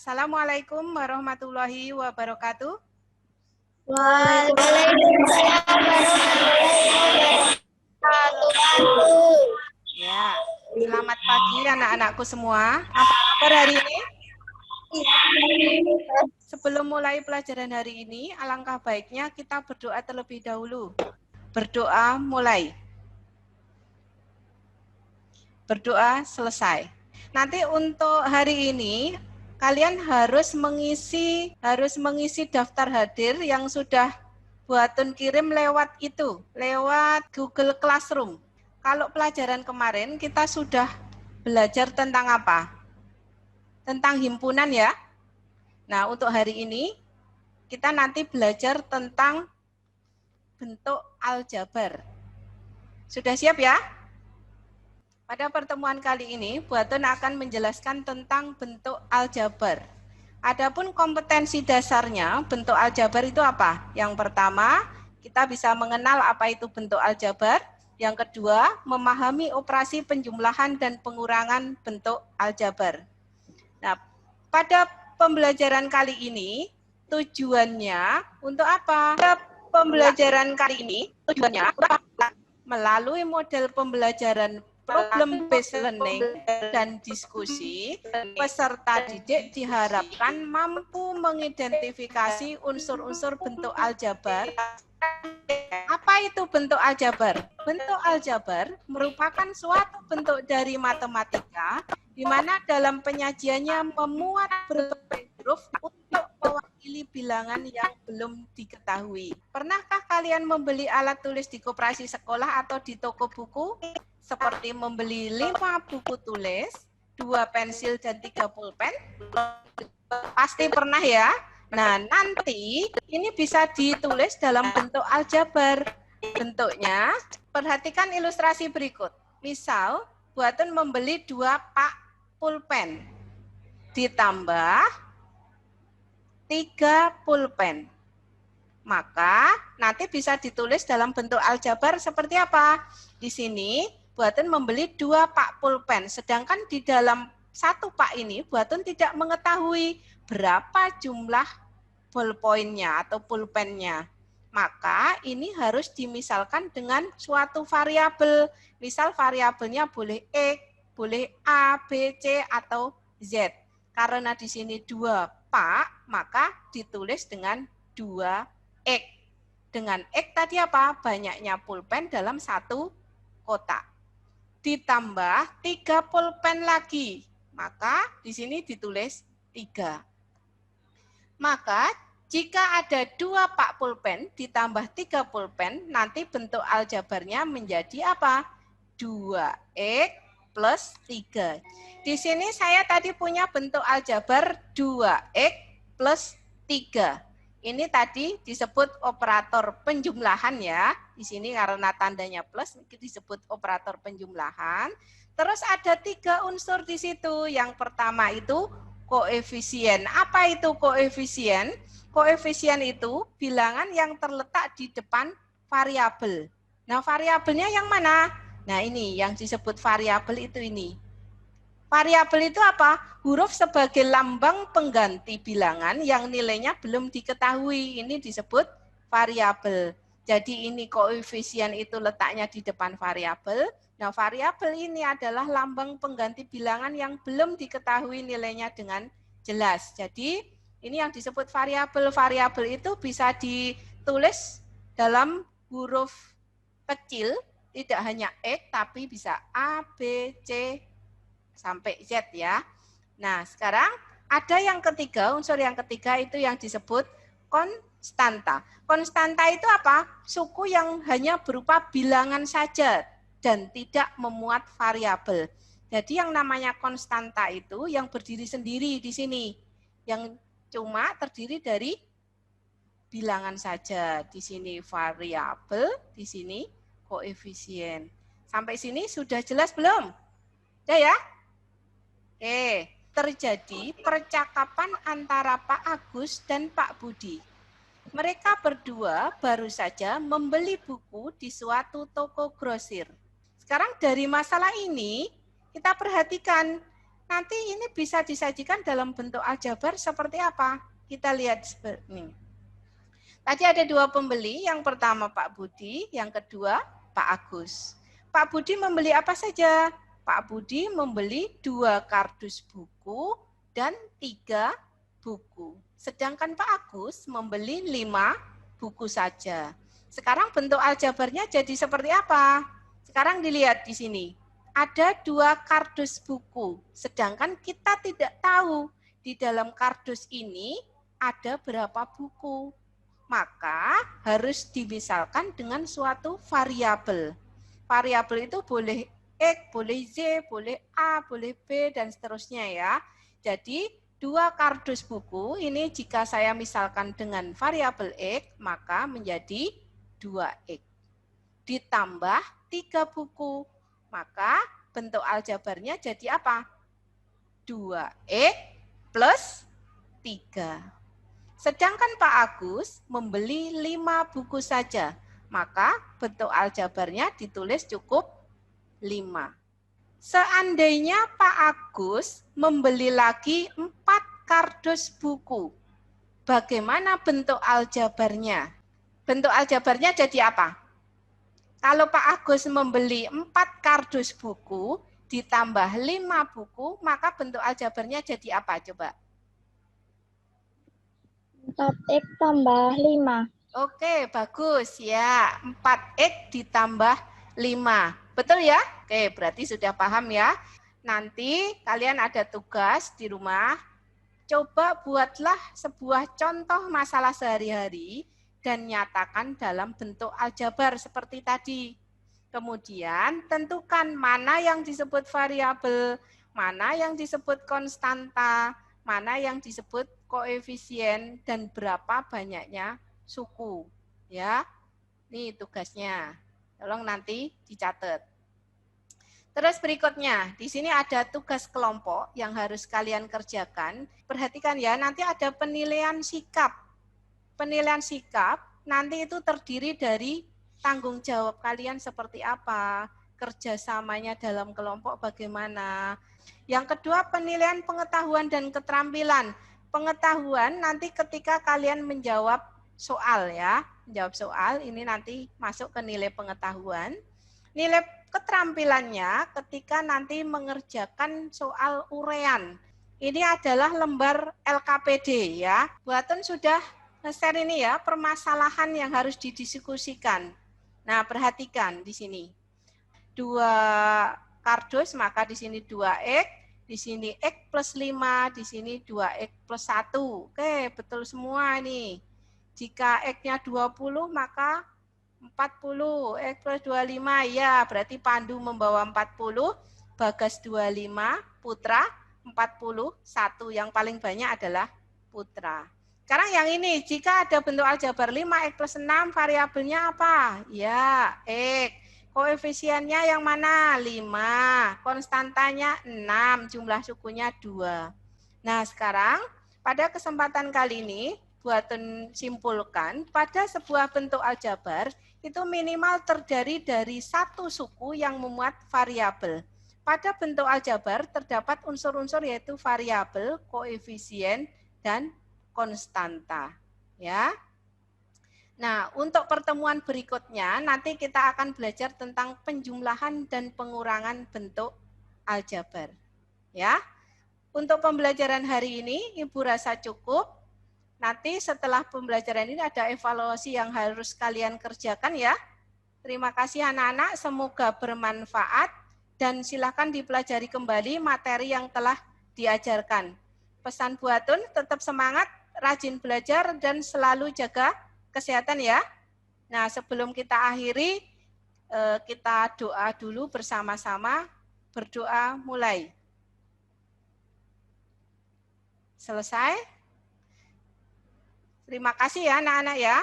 Assalamualaikum warahmatullahi wabarakatuh. Waalaikumsalam warahmatullahi wabarakatuh. Ya, selamat pagi anak-anakku semua. Apa kabar hari ini? Sebelum mulai pelajaran hari ini, alangkah baiknya kita berdoa terlebih dahulu. Berdoa mulai. Berdoa selesai. Nanti untuk hari ini kalian harus mengisi daftar hadir yang sudah Buatun kirim lewat Google Classroom. Kalau pelajaran kemarin kita sudah belajar tentang apa? Tentang himpunan ya. Nah, untuk hari ini kita nanti belajar tentang bentuk aljabar. Sudah siap ya? Pada pertemuan kali ini, Buatun akan menjelaskan tentang bentuk aljabar. Adapun kompetensi dasarnya, bentuk aljabar itu apa? Yang pertama, kita bisa mengenal apa itu bentuk aljabar. Yang kedua, memahami operasi penjumlahan dan pengurangan bentuk aljabar. Nah, pada pembelajaran kali ini, tujuannya untuk apa? Pembelajaran kali ini, tujuannya melalui model pembelajaran problem based learning dan diskusi, peserta didik diharapkan mampu mengidentifikasi unsur-unsur bentuk aljabar. Apa itu bentuk aljabar? Bentuk aljabar merupakan suatu bentuk dari matematika di mana dalam penyajiannya memuat berbagai huruf untuk mewakili bilangan yang belum diketahui. Pernahkah kalian membeli alat tulis di koperasi sekolah atau di toko buku? Seperti membeli 5 buku tulis, 2 pensil, dan 3 pulpen? Pasti pernah ya? Nah, nanti ini bisa ditulis dalam bentuk aljabar. Bentuknya, perhatikan ilustrasi berikut. Misal, Buatun membeli 2 pak pulpen, ditambah 3 pulpen. Maka nanti bisa ditulis dalam bentuk aljabar seperti apa? Di sini Buatun membeli 2 pak pulpen, sedangkan di dalam 1 pak ini Buatun tidak mengetahui berapa jumlah ballpoint-nya atau pulpennya. Maka ini harus dimisalkan dengan suatu variabel. Misal variabelnya boleh X, boleh A, B, C, atau Z. Karena di sini 2 pak, maka ditulis dengan 2X. Dengan X tadi apa? Banyaknya pulpen dalam 1 kotak. Ditambah 3 pulpen lagi, maka di sini ditulis 3. Maka jika ada 2 pak pulpen ditambah 3 pulpen, nanti bentuk aljabarnya menjadi apa? 2X plus 3. Di sini saya tadi punya bentuk aljabar 2X plus 3. Ini tadi disebut operator penjumlahan ya. Di sini karena tandanya plus disebut operator penjumlahan. Terus ada 3 unsur di situ. Yang pertama itu koefisien. Apa itu koefisien? Koefisien itu bilangan yang terletak di depan variabel. Nah, variabelnya yang mana? Nah, ini yang disebut variabel itu ini. Variabel itu apa? Huruf sebagai lambang pengganti bilangan yang nilainya belum diketahui. Ini disebut variabel. Jadi ini koefisien itu letaknya di depan variabel. Nah, variabel ini adalah lambang pengganti bilangan yang belum diketahui nilainya dengan jelas. Jadi ini yang disebut variabel. Variabel itu bisa ditulis dalam huruf kecil, tidak hanya X, tapi bisa A, B, C, sampai Z ya. Nah, sekarang ada yang ketiga, unsur yang ketiga itu yang disebut konstanta. Konstanta itu apa? Suku yang hanya berupa bilangan saja dan tidak memuat variabel. Jadi yang namanya konstanta itu yang berdiri sendiri di sini. Yang cuma terdiri dari bilangan saja. Di sini variabel, di sini koefisien. Sampai sini sudah jelas belum? Sudah ya? Oke, terjadi percakapan antara Pak Agus dan Pak Budi. Mereka berdua baru saja membeli buku di suatu toko grosir. Sekarang dari masalah ini, kita perhatikan nanti ini bisa disajikan dalam bentuk aljabar seperti apa? Kita lihat ini. Tadi ada dua pembeli, yang pertama Pak Budi, yang kedua Pak Agus. Pak Budi membeli apa saja? Pak Budi membeli 2 kardus buku dan 3 buku. Sedangkan Pak Agus membeli 5 buku saja. Sekarang bentuk aljabarnya jadi seperti apa? Sekarang dilihat di sini. Ada 2 kardus buku, sedangkan kita tidak tahu di dalam kardus ini ada berapa buku. Maka harus dimisalkan dengan suatu variabel. Variabel itu boleh X, boleh Z, boleh A, boleh B, dan seterusnya ya. Jadi 2 kardus buku ini jika saya misalkan dengan variabel X, maka menjadi 2X. Ditambah 3 buku, maka bentuk aljabarnya jadi apa? 2X plus 3. Sedangkan Pak Agus membeli 5 buku saja, maka bentuk aljabarnya ditulis cukup 5. Seandainya Pak Agus membeli lagi 4 kardus buku, bagaimana bentuk aljabarnya? Bentuk aljabarnya jadi apa? Kalau Pak Agus membeli 4 kardus buku, ditambah 5 buku, maka bentuk aljabarnya jadi apa coba? 4X tambah 5. Oke, bagus ya. 4X ditambah 5. Betul ya? Oke, berarti sudah paham ya. Nanti kalian ada tugas di rumah. Coba buatlah sebuah contoh masalah sehari-hari dan nyatakan dalam bentuk aljabar seperti tadi. Kemudian tentukan mana yang disebut variabel, mana yang disebut konstanta, mana yang disebut koefisien, dan berapa banyaknya suku. Ya, ini tugasnya. Tolong nanti dicatat. Terus berikutnya, di sini ada tugas kelompok yang harus kalian kerjakan. Perhatikan ya, nanti ada penilaian sikap. Penilaian sikap nanti itu terdiri dari tanggung jawab kalian seperti apa, kerjasamanya dalam kelompok bagaimana. Yang kedua, penilaian pengetahuan dan keterampilan. Pengetahuan nanti ketika kalian menjawab soal ya, menjawab soal ini nanti masuk ke nilai pengetahuan. Nilai keterampilannya ketika nanti mengerjakan soal urean. Ini adalah lembar LKPD ya. Buatan sudah nge-share ini ya, permasalahan yang harus didiskusikan. Nah, perhatikan di sini. 2 kardus, maka di sini 2X, di sini X plus 5, di sini 2X plus 1. Oke, betul semua ini. Jika X-nya 20, maka 40, X plus 25, ya berarti Pandu membawa 40, Bagas 25, Putra 41, yang paling banyak adalah Putra. Sekarang yang ini, jika ada bentuk aljabar 5, X plus 6, variabelnya apa? Ya, X. Koefisiennya yang mana? 5. Konstantanya 6, jumlah sukunya 2. Nah, sekarang pada kesempatan kali ini, buatan simpulkan, pada sebuah bentuk aljabar, itu minimal terdiri dari 1 suku yang memuat variabel. Pada bentuk aljabar terdapat unsur-unsur yaitu variabel, koefisien, dan konstanta. Ya. Nah, untuk pertemuan berikutnya nanti kita akan belajar tentang penjumlahan dan pengurangan bentuk aljabar. Ya. Untuk pembelajaran hari ini Ibu rasa cukup. Nanti setelah pembelajaran ini ada evaluasi yang harus kalian kerjakan ya. Terima kasih anak-anak, semoga bermanfaat dan silakan dipelajari kembali materi yang telah diajarkan. Pesan buatun, tetap semangat, rajin belajar dan selalu jaga kesehatan ya. Nah, sebelum kita akhiri, kita doa dulu bersama-sama. Berdoa mulai. Selesai? Terima kasih ya anak-anak ya.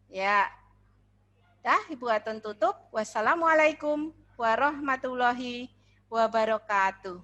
Ya. Dah, Ibu Atun tutup. Wassalamualaikum warahmatullahi wabarakatuh.